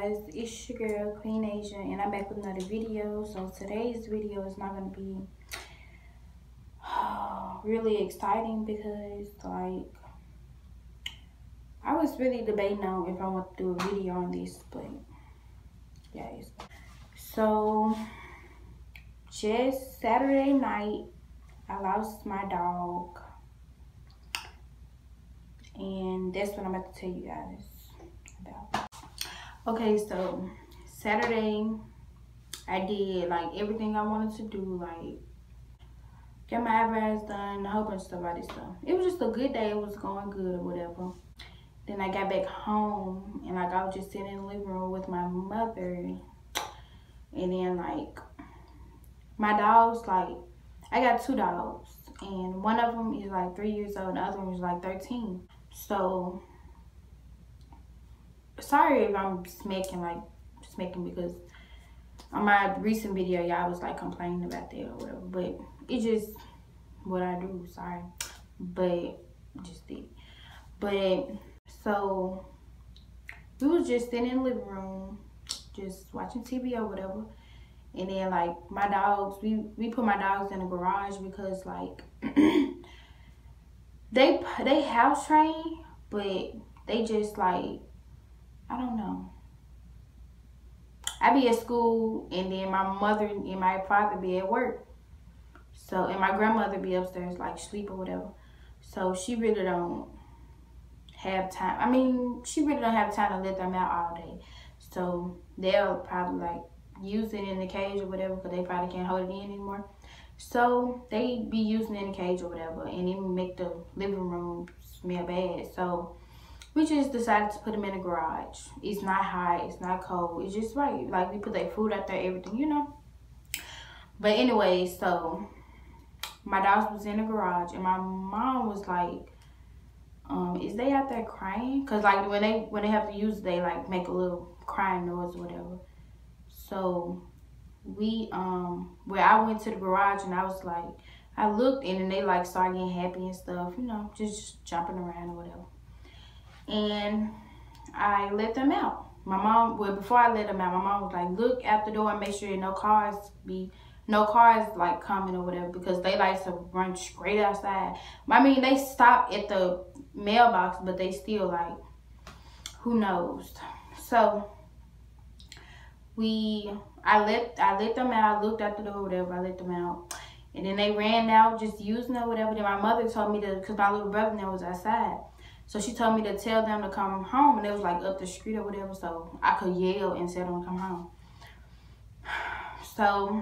guys, it's your girl Queen Asia, and I'm back with another video. So today's video is not going to be really exciting because like I was really debating on if I want to do a video on this, but guys, so just Saturday night I lost my dog, and that's what I'm about to tell you guys about. Okay, so Saturday I did like everything I wanted to do, like get my eyebrows done, a whole bunch of stuff like this stuff. It was just a good day, it was going good or whatever. Then I got back home and like I was just sitting in the living room with my mother, and then like my dogs, like I got 2 dogs and one of them is like 3 years old and the other one is like 13. So sorry if I'm smacking because on my recent video y'all was like complaining about that or whatever, but it's just what I do. Sorry, but just did. But so we was just sitting in the living room just watching TV or whatever, and then like my dogs, we put my dogs in the garage because like they house trained, but they just like, I don't know. I be at school and then my mother and my father be at work. So, and my grandmother be upstairs like sleep or whatever. So she really don't have time. I mean, she really don't have time to let them out all day. So they'll probably like use it in the cage or whatever because they probably can't hold it in anymore. So they be using it in the cage or whatever, and even make the living room smell bad. So we just decided to put them in the garage. It's not hot, it's not cold, it's just right. Like we put their food out there, everything, you know. But anyway, so my dogs was in the garage and my mom was like, is they out there crying? Cause like when they have to use it, they like make a little crying noise or whatever. So we where I went to the garage and I was like, I looked and then they like started getting happy and stuff, you know, just jumping around or whatever. And I let them out. My mom, well, before I let them out, my mom was like, look out the door and make sure no cars like coming or whatever, because they like to run straight outside. I mean, they stopped at the mailbox, but they still like, who knows? So I let them out. I looked out the door, whatever. I let them out, and then they ran out just using it, whatever. Then my mother told me to, cause my little brother now was outside. So she told me to tell them to come home, and it was like up the street or whatever, so I could yell and tell them to come home. So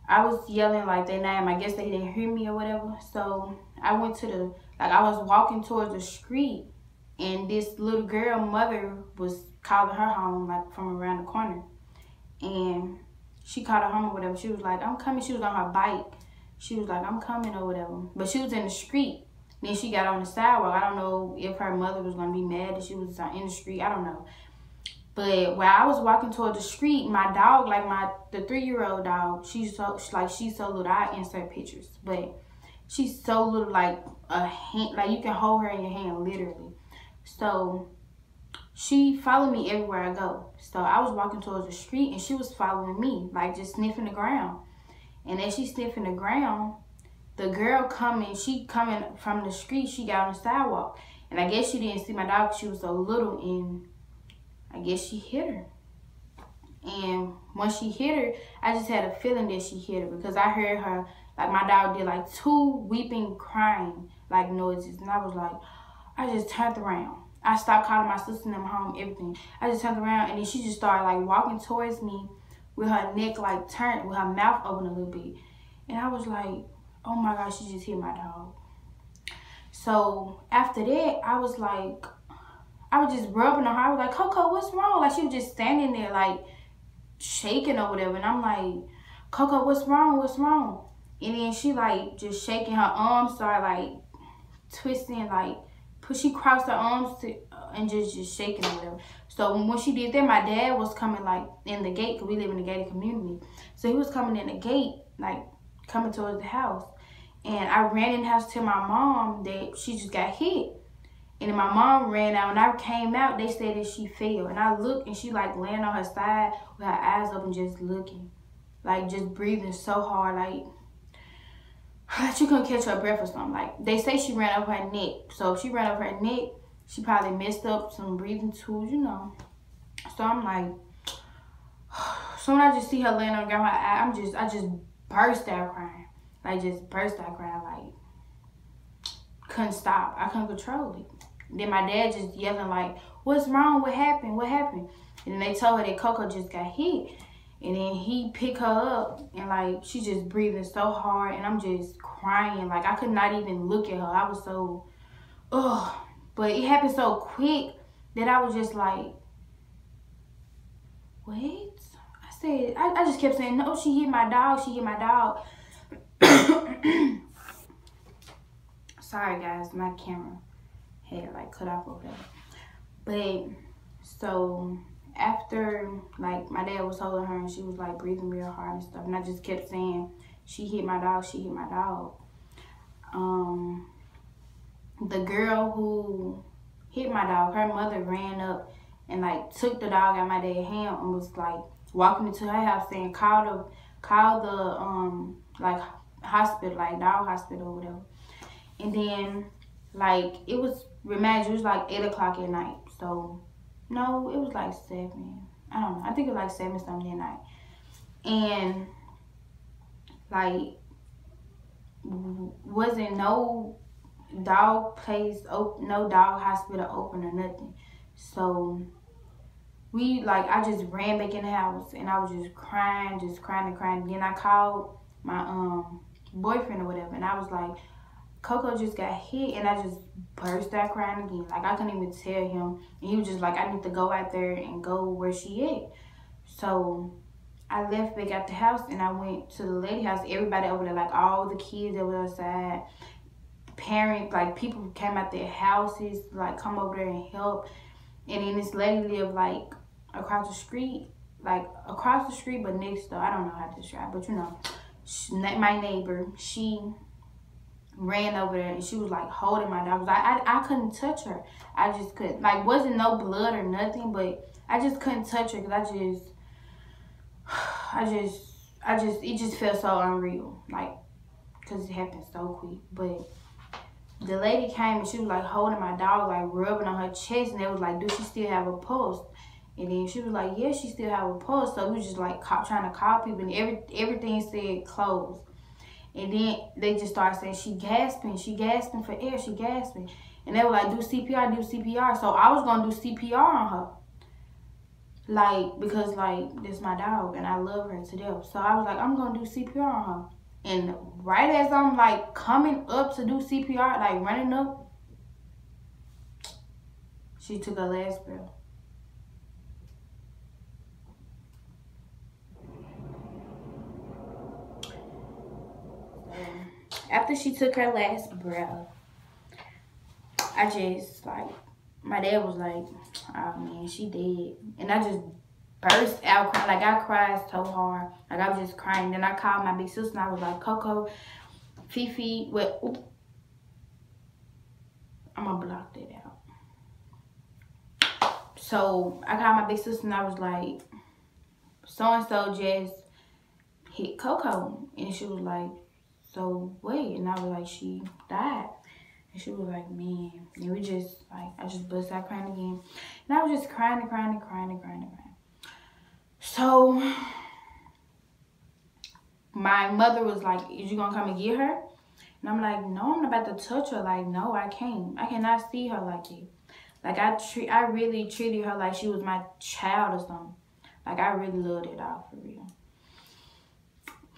I was yelling like their name. I guess they didn't hear me or whatever. So I went to I was walking towards the street, and this little girl mother was calling her home like from around the corner. And she called her home or whatever. She was like, I'm coming. She was on her bike. She was like, I'm coming or whatever. But she was in the street. Then she got on the sidewalk. I don't know if her mother was going to be mad that she was in the street. I don't know. But while I was walking toward the street, my dog, like the 3-year-old dog, she's so little. I insert pictures. But she's so little, like a hand, like you can hold her in your hand, literally. So she followed me everywhere I go. So I was walking towards the street and she was following me, like just sniffing the ground. And as she's sniffing the ground, the girl she coming from the street, she got on the sidewalk. And I guess she didn't see my dog, she was so little, and I guess she hit her. And once she hit her, I just had a feeling that she hit her because I heard her, like my dog did like 2 weeping, crying like noises. And I was like, I just turned around. I stopped calling my sister and them home, everything. I just turned around and then she just started like walking towards me with her neck like turned, with her mouth open a little bit. And I was like, oh my gosh, she just hit my dog. So after that, I was just rubbing on her. I was like, Coco, what's wrong? Like she was just standing there like shaking or whatever. And I'm like, Coco, what's wrong? What's wrong? And then she like just shaking her arms, started like twisting, like she crossed her arms and just shaking or whatever. So when she did that, my dad was coming like in the gate, because we live in a gated community. So he was coming in the gate, like coming towards the house. And I ran in the house to my mom that she just got hit. And then my mom ran out. When I came out, they said that she fell. And I looked, and she like laying on her side with her eyes open, just looking. Like, just breathing so hard, like she couldn't catch her breath or something. Like, they say she ran up her neck. So if she ran up her neck, she probably messed up some breathing tools, you know. So I'm like, so when I just see her laying on the ground, I just burst out crying. Like, just burst out crying, like, couldn't stop. I couldn't control it. Then my dad just yelling like, what's wrong? What happened? What happened? And then they told her that Coco just got hit. And then he picked her up, and like, she just breathing so hard, and I'm just crying. Like, I could not even look at her. I was so, ugh. But it happened so quick that I was just like, what? I just kept saying, no, she hit my dog. She hit my dog. Sorry, guys. My camera had like cut off over there. But so after, like, my dad was holding her and she was like breathing real hard and stuff, and I just kept saying, she hit my dog, she hit my dog. The girl who hit my dog, her mother ran up and like took the dog out my dad's hand and was like walking into her house saying, call the like hospital, like dog hospital or whatever. And then like it was like 8 o'clock at night. So no, it was like 7. I don't know. I think it was like 7 something at night. And like wasn't no dog place open, no dog hospital open or nothing. So we like, I just ran back in the house and I was just crying and crying. Then I called my boyfriend or whatever, and I was like, Coco just got hit, and I just burst out crying again. Like, I couldn't even tell him, and he was just like, I need to go out there and go where she at. So I left back out the house and I went to the lady house. Everybody over there, like all the kids that were outside, parents, like people came out their houses, like come over there and help. And then this lady lived like across the street, but next door. I don't know how to describe, but you know, my neighbor, she ran over there and she was like holding my dog. I couldn't touch her. I just couldn't. Like, wasn't no blood or nothing, but I just couldn't touch her because it just felt so unreal. Like, because it happened so quick. But the lady came and she was like holding my dog, like rubbing on her chest, and they was like, do she still have a pulse? And then she was like, yeah, she still have a pulse. So we was just like trying to call people, and everything said closed. And then they just started saying, she gasping for air, she gasping. And they were like, do CPR. So I was going to do CPR on her. Like, because, like, this is my dog, and I love her to death. So I was like, I'm going to do CPR on her. And right as I'm, like, coming up to do CPR, like, running up, she took her last breath. After she took her last breath, I just, like, my dad was like, oh, man, she dead. And I just burst out crying. Like, I cried so hard. Like, I was just crying. Then I called my big sister, and I was like, Coco, Fifi, what? I'm going to block that out. So, I called my big sister, and I was like, so-and-so just hit Coco. And she was like, so, wait. And I was like, she died. And she was like, man. And we just, like, I just bust out crying again. And I was just crying. So, my mother was like, is you gonna come and get her? And I'm like, no, I'm not about to touch her. Like, no, I can't. I cannot see her like that. Like, I really treated her like she was my child or something. Like, I really loved that dog for real.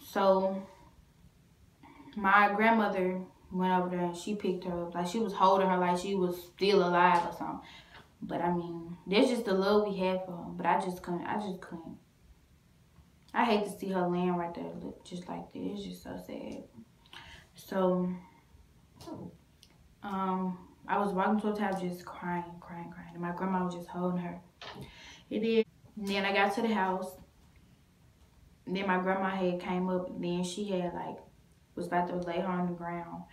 So, my grandmother went over there and she picked her up. Like, she was holding her like she was still alive or something. But, I mean, that's just the love we had for her. But I just couldn't. I hate to see her laying right there just like that. It's just so sad. So, I was walking towards the house just crying. And my grandma was just holding her. It did. And then I got to the house. And then my grandma had came up. And then she had, like, was about to lay her on the ground.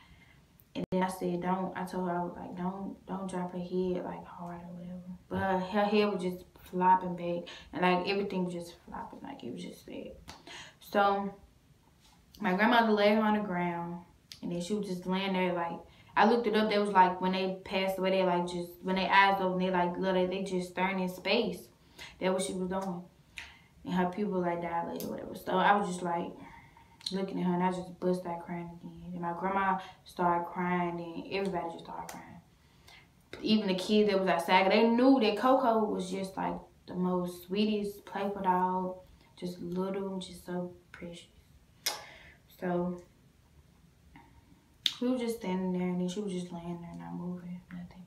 And then I said, don't, I told her, I was like, don't drop her head, like, hard or whatever. But her head was just flopping back. And, like, everything was just flopping. Like, it was just bad. So, my grandmother laid her on the ground. And then she was just laying there, like, I looked it up. They was like, when they passed away, they, like, just, when they eyes open, they, like, literally, they just staring in space. That's what she was doing. And her pupil, like, dilated or whatever. So, I was just, like, looking at her, and I just bust out crying again. And my grandma started crying, and everybody just started crying. Even the kids that was outside, they knew that Coco was just like the most sweetest, playful dog. Just little, just so precious. So we were just standing there, and then she was just laying there, not moving, nothing.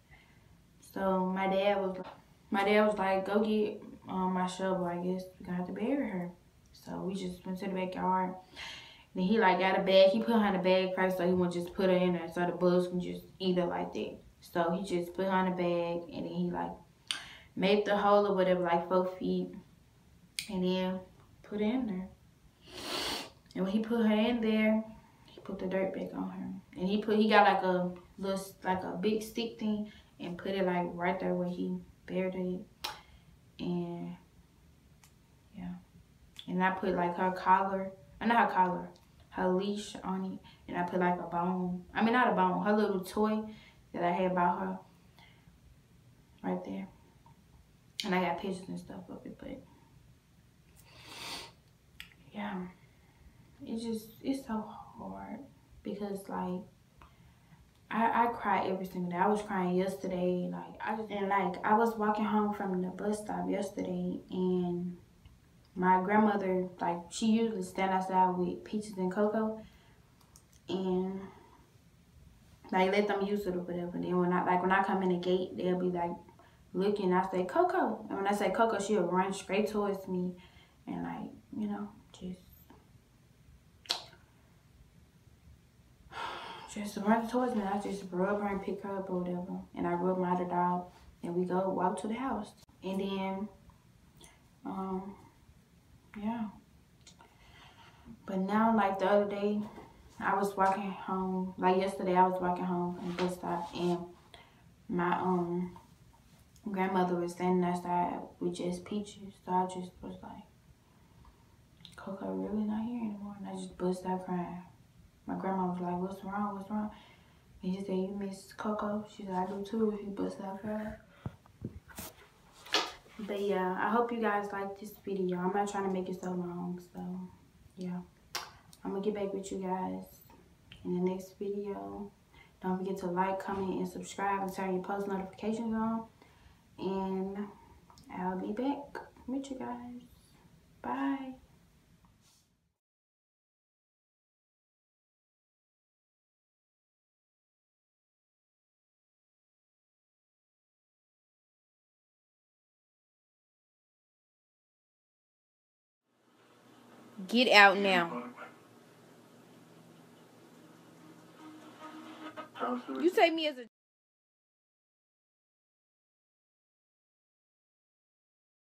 So my dad was like, go get my shovel. I guess we're gonna have to bury her. So we just went to the backyard. Then he like got a bag. He put her in the bag first, so he wouldn't just put her in there, so the bugs can just eat her like that. So he just put her in the bag, and then he like made the hole or whatever, like 4 feet, and then put her in there. And when he put her in there, he put the dirt back on her, and he got like a little, like a big stick thing, and put it like right there where he buried it. And yeah, and I put like her collar, not her collar, her leash on it, and I put like a bone, I mean not a bone, her little toy that I had about her right there. And I got pictures and stuff of it, but yeah, it's so hard because like I cry every single day. I was crying yesterday, I was walking home from the bus stop yesterday, and my grandmother, like, she usually stand outside with Peaches and Coco, and like let them use it or whatever. Then when I come in the gate, they'll be like looking. I say Coco, and when I say Coco, she'll run straight towards me, and like, you know, just run towards me. I just rub her and pick her up or whatever, and I rub my other dog, and we go walk to the house, and then yeah. But now, like the other day, I was walking home, like yesterday I was walking home from the bus stop, and my grandmother was standing outside with just Peaches. So I just was like, Coco really not here anymore. And I just bust out crying. My grandma was like, what's wrong, what's wrong? And she said, you miss Coco? She said, I do too if you bust out crying. But yeah, I hope you guys like this video. I'm not trying to make it so long, so yeah. I'm gonna get back with you guys in the next video. Don't forget to like, comment, and subscribe, and turn your post notifications on. And I'll be back with you guys. Bye. Get out now. You take me as a